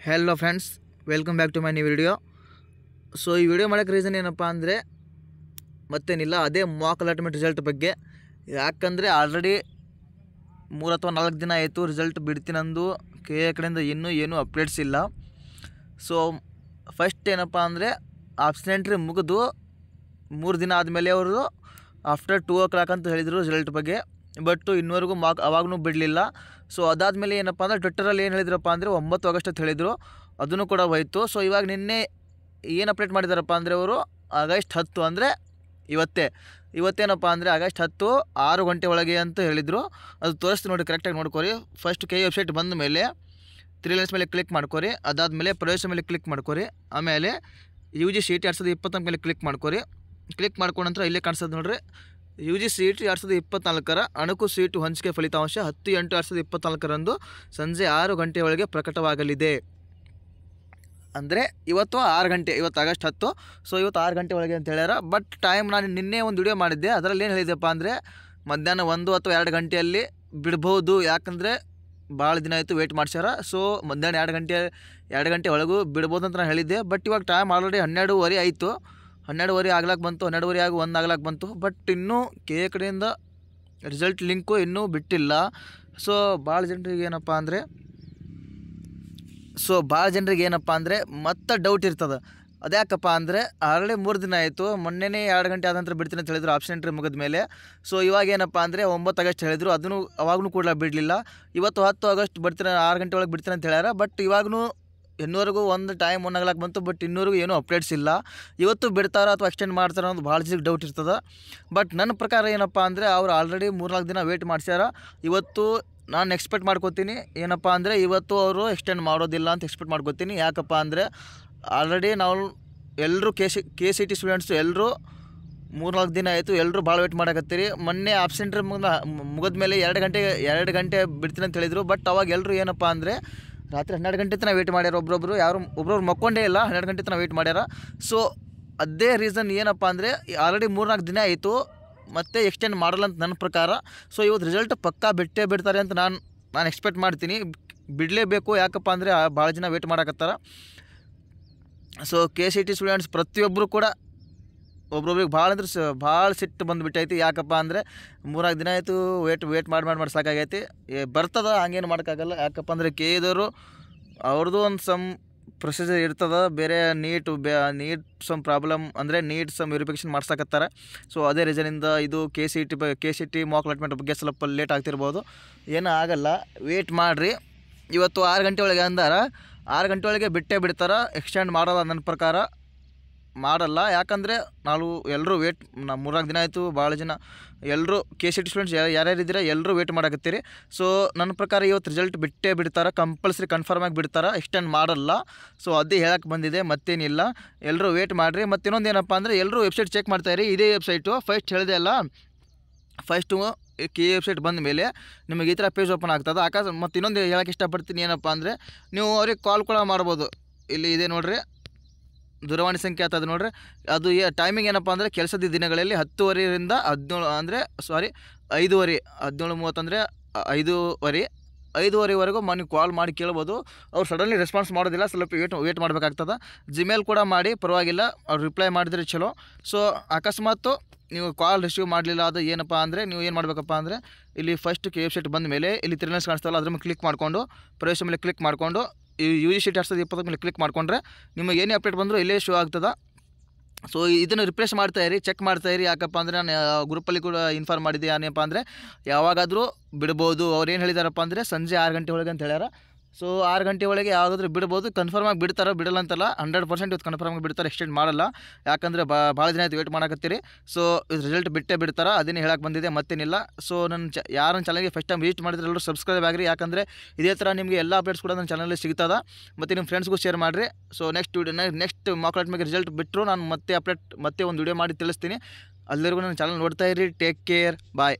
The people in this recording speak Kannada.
Hello friends, welcome back to my new video. So ಈ ವಿಡಿಯೋ ಮಾಡೋಕ್ಕೆ ರೀಸನ್ ಏನಪ್ಪ ಅಂದರೆ ಮತ್ತೇನಿಲ್ಲ, ಅದೇ ಮಾಕ್ ಅಲಾಟ್ಮೆಂಟ್ ರಿಸಲ್ಟ್ ಬಗ್ಗೆ. ಯಾಕಂದರೆ ಆಲ್ರೆಡಿ 3 ಅಥವಾ 4 ದಿನ ಆಯಿತು ರಿಸಲ್ಟ್ ಬಿಡ್ತೀನಂದು KA ಕಡೆಯಿಂದ ಇನ್ನೂ ಏನೂ ಅಪ್ಡೇಟ್ಸ್ ಇಲ್ಲ. ಸೊ ಫಸ್ಟ್ ಏನಪ್ಪ ಅಂದರೆ ಆಬ್ಸೆಂಟ್ರಿ ಮುಗಿದು 3 ದಿನ ಆದಮೇಲೆ ಅವರು ಆಫ್ಟರ್ 2 o'clock ಅಂತ ಹೇಳಿದರು ರಿಸಲ್ಟ್ ಬಗ್ಗೆ. ಬಟ್ ಇನ್ನೂವರೆಗೂ ಅವಾಗೂ ಬಿಡಲಿಲ್ಲ. ಸೊ ಅದಾದಮೇಲೆ ಏನಪ್ಪ ಅಂದರೆ ಟ್ವಿಟ್ಟರಲ್ಲಿ ಏನು ಹೇಳಿದ್ರಪ್ಪ ಅಂದರೆ 9 ಆಗಸ್ಟ್ ಅಂತ ಹೇಳಿದರು, ಅದನ್ನು ಕೂಡ ಹೋಯಿತು. ಸೊ ಇವಾಗ ನಿನ್ನೆ ಏನು ಅಪ್ಡೇಟ್ ಮಾಡಿದಾರಪ್ಪ ಅಂದರೆ ಅವರು ಆಗಸ್ಟ್ 10 ಅಂದರೆ ಇವತ್ತೇನಪ್ಪ ಅಂದರೆ ಆಗಸ್ಟ್ 10 6 ಗಂಟೆ ಒಳಗೆ ಅಂತ ಹೇಳಿದರು. ಅದು ತೋರಿಸ್ತು ನೋಡಿ, ಕರೆಕ್ಟಾಗಿ ನೋಡ್ಕೊರಿ. ಫಸ್ಟ್ KA ವೆಬ್ಸೈಟ್ ಬಂದ ಮೇಲೆ 3 ಲೈನ್ಸ್ ಮೇಲೆ ಕ್ಲಿಕ್ ಮಾಡ್ಕೊರಿ. ಅದಾದಮೇಲೆ ಪ್ರವೇಶ ಮೇಲೆ ಕ್ಲಿಕ್ ಮಾಡ್ಕೊರಿ. ಆಮೇಲೆ UG CET 2024 ಮೇಲೆ ಕ್ಲಿಕ್ ಮಾಡ್ಕೊರಿ. ಕ್ಲಿಕ್ ಮಾಡ್ಕೊಂಡ ನಂತರ ಇಲ್ಲೇ ಕಾಣಿಸ್ತದೆ ನೋಡಿರಿ, UG CET 2024 ಅಣಕು ಸೀಟು ಹಂಚಿಕೆ ಫಲಿತಾಂಶ 10/8/2024 ಸಂಜೆ 6 ಗಂಟೆ ಒಳಗೆ ಪ್ರಕಟವಾಗಲಿದೆ. ಅಂದರೆ ಇವತ್ತು 6 ಗಂಟೆ, ಇವತ್ತು ಆಗಸ್ಟ್ 10. ಸೊ ಇವತ್ತು 6 ಗಂಟೆ ಒಳಗೆ ಅಂತ ಹೇಳ್ಯಾರ. ಬಟ್ ಟೈಮ್ ನಾನು ನಿನ್ನೆ ಒಂದು ವಿಡಿಯೋ ಮಾಡಿದ್ದೆ, ಅದರಲ್ಲಿ ಏನು ಹೇಳಿದೆಪ್ಪ ಅಂದರೆ ಮಧ್ಯಾಹ್ನ 1 ಅಥವಾ 2 ಗಂಟೆಯಲ್ಲಿ ಬಿಡ್ಬೋದು. ಯಾಕಂದರೆ ಭಾಳ ದಿನ ಆಯಿತು ವೆಯ್ಟ್ ಮಾಡ್ಸ್ಯಾರ. ಸೊ ಮಧ್ಯಾಹ್ನ 2 ಗಂಟೆ ಒಳಗೂ ಬಿಡ್ಬೋದು ಅಂತ ನಾನು ಹೇಳಿದ್ದೆ. ಬಟ್ ಇವಾಗ ಟೈಮ್ ಆಲ್ರೆಡಿ 12:30 ಆಯಿತು. 12:30 ಆಗ್ಲಾಕ್ ಬಂತು, 12:30 ಆಗಿ 1 ಆಗ್ಲಾಕ್ ಬಂತು. ಬಟ್ ಇನ್ನೂ KA ಕಡೆಯಿಂದ ರಿಸಲ್ಟ್ ಲಿಂಕು ಇನ್ನೂ ಬಿಟ್ಟಿಲ್ಲ. ಸೊ ಭಾಳ ಜನರಿಗೆ ಏನಪ್ಪ ಅಂದರೆ ಮತ್ತೆ ಡೌಟ್ ಇರ್ತದೆ. ಅದ್ಯಾಕಪ್ಪ ಅಂದರೆ ಆಲ್ರೆಡಿ 3 ದಿನ ಆಯಿತು, ಮೊನ್ನೆನೇ 2 ಗಂಟೆ ಆದ ನಂತರ ಬಿಡ್ತೀನಿ ಅಂತ ಹೇಳಿದ್ರು ಆಪ್ಷನ್ ಎಂಟ್ರಿ ಮುಗಿದ ಮೇಲೆ. ಸೊ ಇವಾಗ ಏನಪ್ಪ ಅಂದರೆ 9 ಆಗಸ್ಟ್ ಹೇಳಿದರು, ಅದನ್ನು ಅವಾಗೂ ಕೂಡ ಬಿಡಲಿಲ್ಲ. ಇವತ್ತು 10 ಆಗಸ್ಟ್ ಬಿಡ್ತೀನಿ, 6 ಗಂಟೆ ಒಳಗೆ ಬಿಡ್ತೀನಿ ಅಂತ ಹೇಳ್ಯಾರ. ಬಟ್ ಇವಾಗೂ ಇನ್ನೂವರೆಗೂ ಒಂದು ಟೈಮ್ 1 ಆಗ್ಲಾಕ್ ಬಂತು. ಬಟ್ ಇನ್ನೂವರೆಗೂ ಏನೂ ಅಪ್ಡೇಟ್ಸ್ ಇಲ್ಲ. ಇವತ್ತು ಬಿಡ್ತಾರ ಅಥವಾ ಎಕ್ಸ್ಟೆಂಡ್ ಮಾಡ್ತಾರ ಅನ್ನೋದು ಭಾಳ ಜನಕ್ಕೆ ಡೌಟ್ ಇರ್ತದೆ. ಬಟ್ ನನ್ನ ಪ್ರಕಾರ ಏನಪ್ಪ ಅಂದರೆ ಅವ್ರು ಆಲ್ರೆಡಿ 3-4 ದಿನ ವೆಯ್ಟ್ ಮಾಡ್ಸ್ಯಾರ. ಇವತ್ತು ನಾನು ಎಕ್ಸ್ಪೆಕ್ಟ್ ಮಾಡ್ಕೋತೀನಿ ಏನಪ್ಪ ಅಂದರೆ ಇವತ್ತು ಅವರು ಎಕ್ಸ್ಟೆಂಡ್ ಮಾಡೋದಿಲ್ಲ ಅಂತ ಎಕ್ಸ್ಪೆಕ್ಟ್ ಮಾಡ್ಕೋತೀನಿ. ಯಾಕಪ್ಪ ಅಂದರೆ ಆಲ್ರೆಡಿ ನಾವು ಎಲ್ಲರೂ KCET ಸ್ಟೂಡೆಂಟ್ಸು ಎಲ್ಲರೂ 3-4 ದಿನ ಆಯಿತು, ಎಲ್ಲರೂ ಭಾಳ ವೆಯ್ಟ್ ಮಾಡಕತ್ತೀರಿ. ಮೊನ್ನೆ ಆಬ್ಸೆಂಟ್ರಿ ಮುಗಿದ ಮೇಲೆ 2 ಗಂಟೆ ಬಿಡ್ತೀನಿ ಅಂತ ಹೇಳಿದರು. ಬಟ್ ಅವಾಗ ಎಲ್ಲರೂ ಏನಪ್ಪ ಅಂದರೆ ರಾತ್ರಿ 12 ಗಂಟೆ ತನಕ ವೆಯ್ಟ್ ಮಾಡ್ಯಾರ. ಒಬ್ಬೊಬ್ರು ಮಕ್ಕೊಂಡೇ ಇಲ್ಲ, 12 ಗಂಟೆ ತನಕ ವೆಯ್ಟ್ ಮಾಡ್ಯಾರ. ಸೊ ಅದೇ ರೀಸನ್ ಏನಪ್ಪ ಅಂದರೆ ಆಲ್ರೆಡಿ 3-4 ದಿನ ಆಯಿತು, ಮತ್ತೆ ಎಕ್ಸ್ಟೆಂಡ್ ಮಾಡಲ್ಲ ಅಂತ ನನ್ನ ಪ್ರಕಾರ. ಸೊ ಇವತ್ತು ರಿಸಲ್ಟ್ ಪಕ್ಕಾ ಬಿಡ್ತಾರೆ ಅಂತ ನಾನು ಎಕ್ಸ್ಪೆಕ್ಟ್ ಮಾಡ್ತೀನಿ. ಬಿಡಲೇಬೇಕು. ಯಾಕಪ್ಪ ಅಂದರೆ ಭಾಳ ಜನ ವೆಯ್ಟ್ ಮಾಡಕತ್ತಾರ. ಸೊ KCET ಸ್ಟೂಡೆಂಟ್ಸ್ ಪ್ರತಿಯೊಬ್ಬರು ಕೂಡ ಒಬ್ರೊಬ್ರಿಗೆ ಭಾಳ ಸಿಟ್ಟು ಬಂದುಬಿಟ್ಟೈತಿ. ಯಾಕಪ್ಪ ಅಂದರೆ 3-4 ದಿನ ಆಯಿತು ವೇಟ್ ಮಾಡಿ ಸಾಕಾಗೈತಿ. ಬರ್ತದೆ, ಹಂಗೇನು ಮಾಡೋಕ್ಕಾಗಲ್ಲ. ಯಾಕಪ್ಪ ಅಂದರೆ KAದವರು ಅವ್ರದ್ದು ಒಂದು ಸಮ್ ಪ್ರೊಸೀಜರ್ ಇರ್ತದೆ. ಬೇರೆ ನೀಟ್ ಸಮ್ ಪ್ರಾಬ್ಲಮ್ ಅಂದರೆ ನೀಟ್ ಸಮ್ ವೆರಿಫಿಕೇಷನ್ ಮಾಡ್ಸಕತ್ತಾರ. ಸೊ ಅದೇ ರೀಸನಿಂದ ಇದು KCET ಮಾಕ್ ಅಲಾಟ್ಮೆಂಟ್ ಬಗ್ಗೆ ಸ್ವಲ್ಪ ಲೇಟ್ ಆಗ್ತಿರ್ಬೋದು. ಏನೂ ಆಗಲ್ಲ, ವೇಟ್ ಮಾಡಿರಿ. ಇವತ್ತು 6 ಗಂಟೆ ಒಳಗೆ ಅಂದಾರ, 6 ಗಂಟೆ ಒಳಗೆ ಬಿಡ್ತಾರೆ. ಎಕ್ಸ್ಟೆಂಡ್ ಮಾಡಲ್ಲ, ನನ್ನ ಪ್ರಕಾರ ಮಾಡಲ್ಲ. ಯಾಕಂದರೆ ನಾವು ಎಲ್ಲರೂ ವೇಟ್ 3-4 ದಿನ ಆಯಿತು, ಭಾಳ ಜನ ಎಲ್ಲರೂ KCET ಸ್ಟೂಡೆಂಟ್ಸ್ ಯಾರ್ಯಾರಿದ್ದೀರ ಎಲ್ಲರೂ ವೇಟ್ ಮಾಡಕತ್ತೀರಿ. ಸೊ ನನ್ನ ಪ್ರಕಾರ ಇವತ್ತು ರಿಸಲ್ಟ್ ಬಿಡ್ತಾರೆ, ಕಂಪಲ್ಸರಿ ಕನ್ಫರ್ಮ್ ಆಗಿ ಬಿಡ್ತಾರೆ, ಎಕ್ಸ್ಟೆಂಡ್ ಮಾಡಲ್ಲ. ಸೊ ಅದೇ ಹೇಳಕ್ಕೆ ಬಂದಿದೆ, ಮತ್ತೇನಿಲ್ಲ. ಎಲ್ಲರೂ ವೇಟ್ ಮಾಡಿರಿ. ಮತ್ತು ಇನ್ನೊಂದು ಏನಪ್ಪ ಅಂದರೆ ಎಲ್ಲರೂ ವೆಬ್ಸೈಟ್ ಚೆಕ್ ಮಾಡ್ತಾಯಿರಿ. ಇದೇ ವೆಬ್ಸೈಟು ಫಸ್ಟ್ ಹೇಳಿದೆ ಅಲ್ಲ, ಫಸ್ಟು KA ವೆಬ್ಸೈಟ್ ಬಂದ ಮೇಲೆ ನಿಮಗೆ ಈ ಥರ ಪೇಜ್ ಓಪನ್ ಆಗ್ತದೆ. ಮತ್ತು ಇನ್ನೊಂದು ಹೇಳಕ್ಕೆ ಇಷ್ಟಪಡ್ತೀನಿ ಏನಪ್ಪ ಅಂದರೆ ನೀವು ಅವ್ರಿಗೆ ಕಾಲ್ ಕೂಡ ಮಾಡ್ಬೋದು. ಇಲ್ಲಿ ಇದೆ ನೋಡಿರಿ, ದೂರವಾಣಿ ಸಂಖ್ಯೆ ಆಗ್ತದೆ ನೋಡಿರಿ. ಅದು ಟೈಮಿಂಗ್ ಏನಪ್ಪ ಅಂದರೆ ಕೆಲಸದ ದಿನಗಳಲ್ಲಿ 10:30ರಿಂದ 17 ಅಂದರೆ 5:30, 17:30 ಅಂದರೆ 5:30ವರೆಗೂ ನೀವು ಕಾಲ್ ಮಾಡಿ ಕೇಳ್ಬೋದು. ಅವ್ರು ಸಡನ್ಲಿ ರೆಸ್ಪಾನ್ಸ್ ಮಾಡೋದಿಲ್ಲ, ಸ್ವಲ್ಪ ವೇಟ್ ಮಾಡಬೇಕಾಗ್ತದೆ. ಜಿಮೇಲ್ ಕೂಡ ಮಾಡಿ, ಪರವಾಗಿಲ್ಲ, ಅವ್ರು ರಿಪ್ಲೈ ಮಾಡಿದ್ರೆ ಚಲೋ. ಸೊ ಅಕಸ್ಮಾತ್ ನೀವು ಕಾಲ್ ರಿಸೀವ್ ಮಾಡಲಿಲ್ಲ, ಅದು ಏನಪ್ಪ ಅಂದರೆ ನೀವು ಏನು ಮಾಡಬೇಕಪ್ಪ ಅಂದರೆ ಇಲ್ಲಿ ಫಸ್ಟ್ KA ವೆಬ್ಸೈಟ್ ಬಂದ ಮೇಲೆ ಇಲ್ಲಿ 3 ಲೈನ್ಸ್ ಕಾಣಿಸ್ತಲ್ಲ, ಅದ್ರ ಮೇಲೆ ಕ್ಲಿಕ್ ಮಾಡಿಕೊಂಡು ಪ್ರವೇಶ ಮೇಲೆ ಕ್ಲಿಕ್ ಮಾಡಿಕೊಂಡು UG CET 2024 ಮೇಲೆ ಕ್ಲಿಕ್ ಮಾಡಿಕೊಂಡ್ರೆ ನಿಮಗೆ ಏನೇ ಅಪ್ಡೇಟ್ ಬಂದರೂ ಇಲ್ಲೇ ಶೋ ಆಗ್ತದೆ. ಸೊ ಇದನ್ನು ರಿಫ್ರೆಶ್ ಮಾಡ್ತಾಯಿರಿ, ಚೆಕ್ ಮಾಡ್ತಾಯಿರಿ. ಯಾಕಪ್ಪ ಅಂದರೆ ನಾನು ಗ್ರೂಪಲ್ಲಿ ಕೂಡ ಇನ್ಫಾರ್ಮ್ ಮಾಡಿದ್ದೆ. ಏನಪ್ಪ ಅಂದರೆ ಯಾವಾಗಾದರೂ ಬಿಡ್ಬೋದು. ಅವ್ರು ಏನು ಹೇಳಿದಾರಪ್ಪ ಅಂದರೆ ಸಂಜೆ 6 ಗಂಟೆ ಒಳಗೆ ಅಂತ ಹೇಳ್ಯಾರ. ಸೊ 6 ಗಂಟೆ ಒಳಗೆ ಯಾವುದಾದ್ರೂ ಬಿಡ್ಬೋದು. ಕನ್ಫರ್ಮ್ ಆಗಿ ಬಿಡ್ತಾರೋ ಬಿಡಲ್ಲ ಅಂತಲ್ಲ, 100% ಇವತ್ತು ಕನ್ಫರ್ಮ್ ಆಗಿ ಬಿಡ್ತಾರೆ, ಎಕ್ಸ್ಟೆಂಡ್ ಮಾಡಲ್ಲ. ಯಾಕಂದರೆ ಭಾಳ ದಿನ ಆಯ್ತು ವೇಟ್ ಮಾಡಕತ್ತೀರಿ. ಸೊ ರಿಸಲ್ಟ್ ಬಿಡ್ತಾರೆ, ಅದನ್ನೇ ಹೇಳಕ್ಕೆ ಬಂದಿದೆ, ಮತ್ತೇನಿಲ್ಲ. ಸೊ ಯಾರು ನನ್ನ ಚಾನಲ್ಗೆ ಫಸ್ಟ್ ಟೈಮ್ ವಿಸಿಟ್ ಮಾಡಿದ್ರೆ ಎಲ್ಲರೂ ಸಬ್ಸ್ಕ್ರೈಬ್ ಆಗಿರಿ. ಯಾಕಂದರೆ ಇದೇ ಥರ ನಿಮಗೆ ಎಲ್ಲ ಅಪ್ಡೇಟ್ಸ್ ಕೂಡ ನನ್ನ ಚಾನಲಲ್ಲಿ ಸಿಗ್ತದೆ. ಮತ್ತು ನಿಮ್ಮ ಫ್ರೆಂಡ್ಸ್ಗೂ ಶೇರ್ ಮಾಡಿರಿ. So next Mach allotment result ಬಿಟ್ಟರು ನಾನು ಮತ್ತೆ ಒಂದು ವಿಡಿಯೋ ಮಾಡಿ ತಿಳಿಸ್ತೀನಿ. ಅಲ್ಲಿವರೆಗೂ ನನ್ನ ಚಾನಲ್ ನೋಡ್ತಾ ಇರಿ. ಟೇಕ್ ಕೇರ್, ಬಾಯ್.